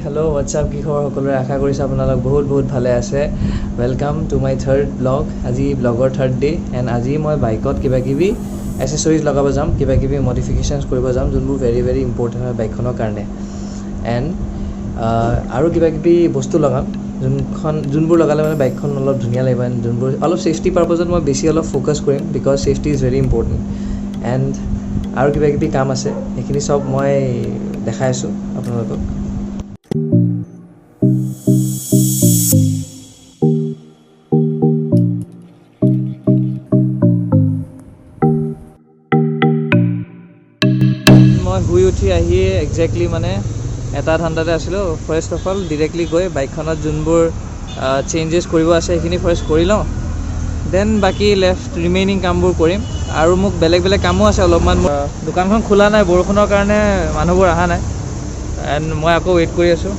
hello' WhatsApp কি খবৰ সকলোৰে আশা কৰিছোঁ আপোনালোক বহুত ভালে আছে welcome to my third blog আজি ব্লগৰ থাৰ্ড ডে এণ্ড আজি মই বাইকত কিবাকিবি এচেছৰিজ লগাব যাম কিবাকিবি মডিফিকেশ্যনছ কৰিব যাম যোনবোৰ ভেৰি ইম্পৰ্টেণ্ট হয় বাইকখনৰ কাৰণে এণ্ড আৰু কিবাকিবি বস্তু লগাম যোনবোৰ লগালে মানে বাইকখন অলপ ধুনীয়া লাগিব এণ্ড যোনবোৰ অলপ ছেফটি পাৰপজত মই বেছি অলপ ফ'কাছ কৰিম because safety is very important and আৰু কিবাকিবি কাম আছে সেইখিনি চব মই দেখাই আছোঁ আপোনালোকক মই শুই উঠি আহি একজেক্টলি মানে এটা ঠাণ্ডাতে আছিলোঁ ফাৰ্ষ্ট অফ অল ডিৰেক্টলি গৈ বাইকখনত যোনবোৰ চেঞ্জেছ কৰিব আছে সেইখিনি ফাৰ্ষ্ট কৰি লওঁ দেন বাকী লেফ্ট ৰিমেইনিং কামবোৰ কৰিম আৰু মোক বেলেগ কামো আছে অলপমান দোকানখন খোলা নাই বৰষুণৰ কাৰণে মানুহবোৰ অহা নাই এণ্ড মই আকৌ ৱেইট কৰি আছোঁ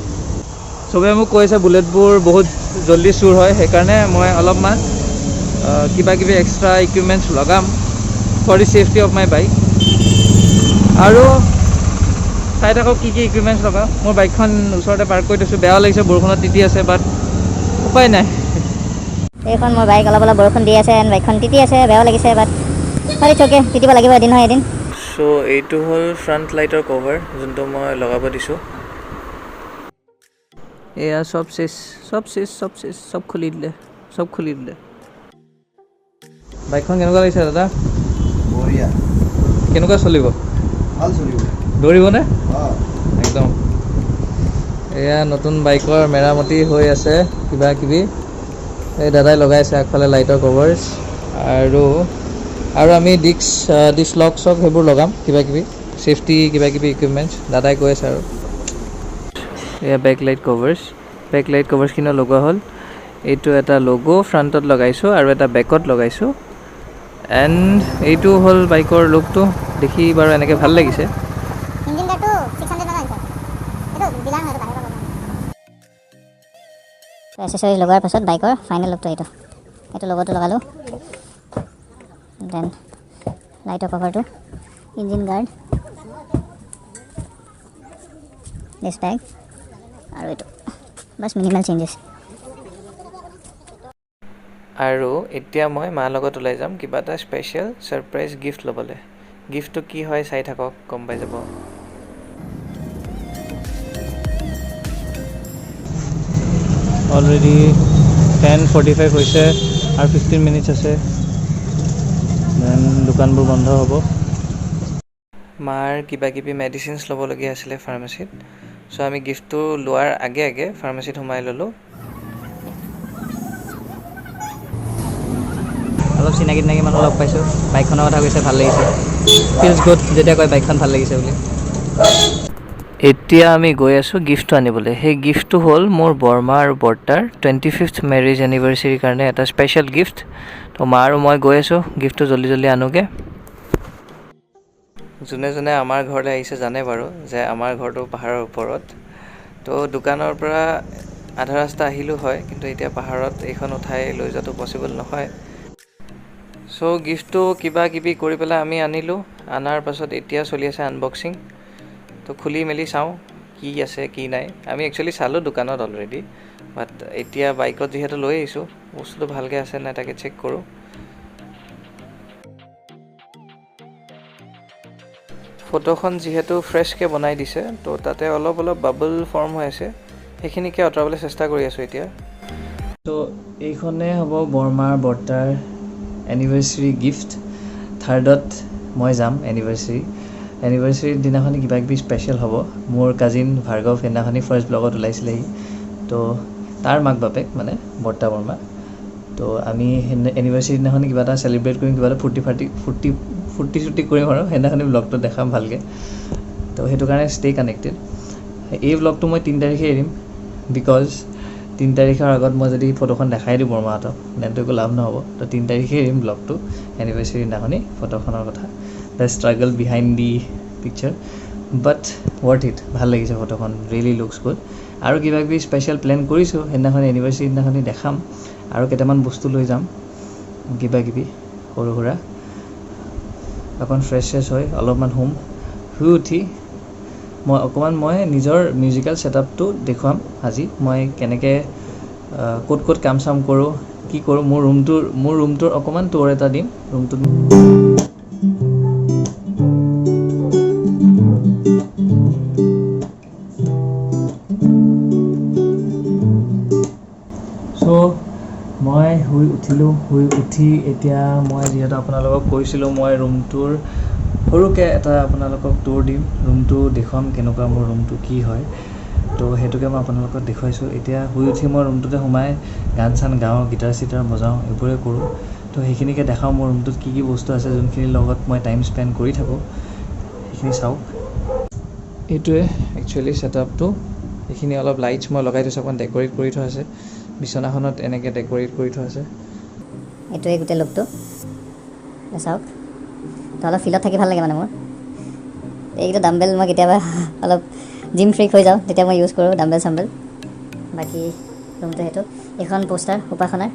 চবে মোক কৈছে বুলেটবোৰ বহুত জল্দি চুৰ হয় সেইকাৰণে মই অলপমান কিবাকিবি এক্সট্ৰা ইকুইপমেণ্টছ লগাম for the safety of my bike আৰু চাই থাকক কি ইকুইপমেণ্টছ লগাওঁ মোৰ বাইকখন ওচৰতে পাৰ্ক কৰি থৈছোঁ বেয়াও লাগিছে বৰষুণত তিতি আছে বাট উপায় নাই এইখন মোৰ বাইক অলপ বৰষুণ দি আছে এণ্ড বাইকখন তিতি আছে বেয়াও লাগিছে বাট চকে তিতিব লাগিব এদিন নহয় এদিন চ' এইটো হ'ল ফ্ৰণ্ট লাইটৰ কভাৰ যোনটো মই লগাব দিছোঁ এয়া চব খুলি দিলে বাইকখন কেনেকুৱা লাগিছে দাদা বঢ়িয়া কেনেকুৱা চলিব ভাল চলিব দৌৰিবনে একদম এয়া নতুন বাইকৰ মেৰামতি হৈ আছে কিবাকিবি এই দাদাই লগাইছে আগফালে লাইটৰ কভাৰ্ছ আৰু আমি ডিস্ক লক চক সেইবোৰ লগাম কিবাকিবি ছেফটি কিবাকিবি ইকুইপমেণ্টছ দাদাই কৈ আছে আৰু এয়া বেক লাইট কভাৰ্ছখিনিও লগোৱা হ'ল এইটো এটা লগো ফ্ৰণ্টত লগাইছোঁ আৰু এটা বেকত লগাইছোঁ এণ্ড এইটো হ'ল বাইকৰ লুকটো দেখি বাৰু এনেকৈ ভাল লাগিছে এচেছৰিজ লগোৱাৰ পাছত বাইকৰ ফাইনেল লুকটো এইটো লগটো লগালোঁ দেন লাইটৰ কভাৰটো ইঞ্জিন গাৰ্ড ডিছ বেগ আৰু এইটো বাছ মিনিমাল চেঞ্জেছ আৰু এতিয়া মই মাৰ লগত ওলাই যাম কিবা এটা স্পেচিয়েল ছাৰপ্ৰাইজ গিফ্ট ল'বলৈ গিফ্টটো কি হয় চাই থাকক গম পাই যাব অলৰেডি 10:45 হৈছে আৰু 15 মিনিটছ আছে দেন দোকানবোৰ বন্ধ হ'ব মাৰ কিবাকিবি মেডিচিনছ ল'বলগীয়া আছিলে ফাৰ্মাচীত চ' আমি গিফ্টটো লোৱাৰ আগে ফাৰ্মাচীত সোমাই ল'লোঁ অলপ চিনাকি মানুহ লগ পাইছোঁ বাইকখনৰ কথা কৈছে ভাল লাগিছে ফিলছ গুড যেতিয়া কয় বাইকখন ভাল লাগিছে বুলি এতিয়া আমি গৈ আছোঁ গিফ্টটো আনিবলৈ সেই গিফ্টটো হ'ল মোৰ বৰমা আৰু বৰ্তাৰ 25th মেৰেজ এনিভাৰ্চাৰীৰ কাৰণে এটা স্পেচিয়েল গিফ্ট তো মা আৰু মই গৈ আছোঁ গিফ্টটো জল্দি আনোগৈ যোনে আমাৰ ঘৰলৈ আহিছে জানে বাৰু যে আমাৰ ঘৰটো পাহাৰৰ ওপৰত তো দোকানৰ পৰা আধা ৰাস্তা আহিলোঁ হয় কিন্তু এতিয়া পাহাৰত এইখন উঠাই লৈ যোৱাটো পচিবল নহয় চ' গিফ্টটো কিবাকিবি কৰি পেলাই আমি আনিলোঁ অনাৰ পাছত এতিয়া চলি আছে আনবক্সিং তো খুলি মেলি চাওঁ কি আছে কি নাই আমি একচুৱেলি চালোঁ দোকানত অলৰেডি বাট এতিয়া বাইকত যিহেতু লৈ আহিছোঁ বস্তুটো ভালকৈ আছে নাই তাকে চেক কৰোঁ ফটোখন যিহেতু ফ্ৰেছকৈ বনাই দিছে তো তাতে অলপ বাবল ফৰ্ম হৈ আছে সেইখিনিকে আঁতৰাবলৈ চেষ্টা কৰি আছোঁ এতিয়া তো এইখনেই হ'ব বৰমাৰ বৰ্তাৰ এনিভাৰ্চাৰী গিফ্ট থাৰ্ডত মই যাম এনিভাৰ্চাৰীৰ দিনাখনি কিবাকিবি স্পেচিয়েল হ'ব মোৰ কাজিন ভাৰ্গৱ সেইদিনাখনি ফাৰ্ষ্ট ব্লগত ওলাইছিলেহি তো তাৰ মাক বাপেক মানে বৰ্তা বৰমা তো আমি এনিভাৰ্চাৰী দিনাখনি কিবা এটা চেলিব্ৰেট কৰিম কিবা এটা ফূৰ্তি কৰিম আৰু সেইদিনাখনি ব্লগটো দেখাম ভালকৈ তো সেইটো কাৰণে ষ্টে কানেক্টেড এই ব্লগটো মই 3 তাৰিখে এৰিম বিকজ 3 তাৰিখৰ আগত মই যদি ফটোখন দেখাই দিওঁ বৰমাহঁতক তেন্তে একো লাভ নহ'ব তো 3 তাৰিখে এৰিম ব্লগটো এনিভাৰ্চাৰী দিনাখনি ফটোখনৰ কথা the struggle behind the picture but worth it ভাল লাগিছে ফটোখন ৰিয়েলি লুকছ গুড আৰু কিবাকিবি স্পেচিয়েল প্লেন কৰিছোঁ সেইদিনাখনি এনিভাৰ্চাৰী দিনাখনি দেখাম আৰু কেইটামান বস্তু লৈ যাম কিবাকিবি সৰু সুৰা অকণ ফ্ৰেছ হৈ অলপমান শুই উঠি মই নিজৰ মিউজিকেল ছেটআপটো দেখুৱাম আজি মই কেনেকৈ ক'ত কাম চাম কৰোঁ কি কৰোঁ মোৰ ৰুমটোৰ অকণমান টুৰ এটা দিম ৰুমটোত চ' মই শুই উঠি এতিয়া মই যিহেতু আপোনালোকক কৈছিলোঁ মই ৰুমটোৰ সৰুকৈ এটা আপোনালোকক টুৰ দিম ৰুমটো দেখুৱাম কেনেকুৱা মোৰ ৰুমটো কি হয় তো সেইটোকে মই আপোনালোকক দেখুৱাইছোঁ এতিয়া শুই উঠি মই ৰুমটোতে সোমাই গান চান গাওঁ গিটাৰ চিটাৰ বজাওঁ এইবোৰে কৰোঁ তো সেইখিনিকে দেখাওঁ মোৰ ৰুমটোত কি বস্তু আছে যোনখিনিৰ লগত মই টাইম স্পেণ্ড কৰি থাকোঁ সেইখিনি চাওক এইটোৱে একচুৱেলি ছেটআপটো এইখিনি অলপ লাইটছ মই লগাই থৈছোঁ অকণমান ডেক'ৰেট কৰি থোৱা আছে বিচনাখনত এনেকৈ ডেক'ৰেট কৰি থোৱা আছে এইটোৱে গোটেই লুকটো চাওক তো অলপ ফিলত থাকি ভাল লাগে মানে মোৰ এইকেইটা ডাম্বেল মই কেতিয়াবা অলপ জিম ফ্ৰিক হৈ যাওঁ তেতিয়া মই ইউজ কৰোঁ ডাম্বেল চাম্বেল বাকী ৰুমটো সেইটো এইখন পোষ্টাৰ উপাসনাৰ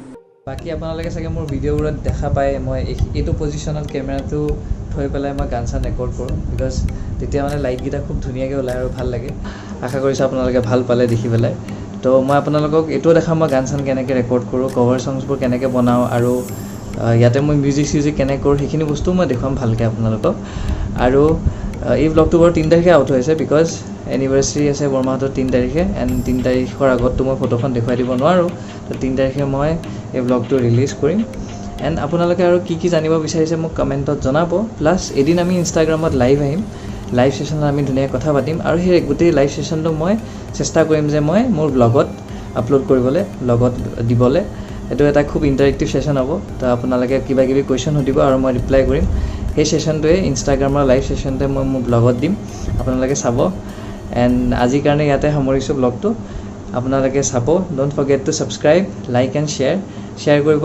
বাকী আপোনালোকে চাগে মোৰ ভিডিঅ'বোৰত দেখা পায় মই এইটো পজিশ্যনত কেমেৰাটো থৈ পেলাই মই গান চান ৰেকৰ্ড কৰোঁ বিকজ তেতিয়া মানে লাইটকেইটা খুব ধুনীয়াকৈ ওলায় আৰু ভাল লাগে আশা কৰিছোঁ আপোনালোকে ভাল পালে দেখি পেলাই তো মই আপোনালোকক এইটোও দেখাম মই গান চান কেনেকৈ ৰেকৰ্ড কৰোঁ কভাৰ ছংছবোৰ কেনেকৈ বনাওঁ আৰু ইয়াতে মই মিউজিক কেনেকৈ কৰোঁ সেইখিনি বস্তুও মই দেখুৱাম ভালকৈ আপোনালোকক আৰু এই ব্লগটো বাৰু 3 তাৰিখে আউট হৈছে বিকজ এনিভাৰ্চাৰী আছে বৰমাহঁতৰ 3 তাৰিখে এণ্ড 3 তাৰিখৰ আগততো মই ফটোখন দেখুৱাই দিব নোৱাৰোঁ তো 3 তাৰিখে মই এই ব্লগটো ৰিলিজ কৰিম এণ্ড আপোনালোকে আৰু কি জানিব বিচাৰিছে মোক কমেণ্টত জনাব প্লাছ এদিন আমি ইনষ্টাগ্ৰামত লাইভ আহিম লাইভ ছেশ্যনত আমি ধুনীয়াকৈ কথা পাতিম আৰু সেই গোটেই লাইভ ছেশ্যনটো মই চেষ্টা কৰিম যে মই মোৰ ব্লগত আপলোড কৰিবলৈ ব্লগত দিবলৈ এইটো এটা খুব ইণ্টাৰেক্টিভ ছেশ্যন হ'ব তো আপোনালোকে কিবা কিবি কুৱেশ্যন সুধিব আৰু মই ৰিপ্লাই কৰিম সেই ছেশ্যনটোৱে ইনষ্টাগ্ৰামৰ লাইভ ছেশ্যনটোৱে মই মোৰ ব্লগত দিম আপোনালোকে চাব এণ্ড আজিৰ কাৰণে ইয়াতে সামৰিছোঁ ব্লগটো আপোনালোকে চাব don't forget two subscribe like and share কৰিব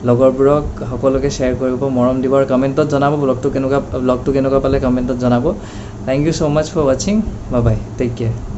লগৰবোৰক সকলোকে শ্বেয়াৰ কৰিব মৰম দিব আৰু কমেণ্টত জনাব ব্লগটো কেনেকুৱা পালে কমেণ্টত জনাব thank you so' much for ৱাচিং বাই বাই টেক কেয়াৰ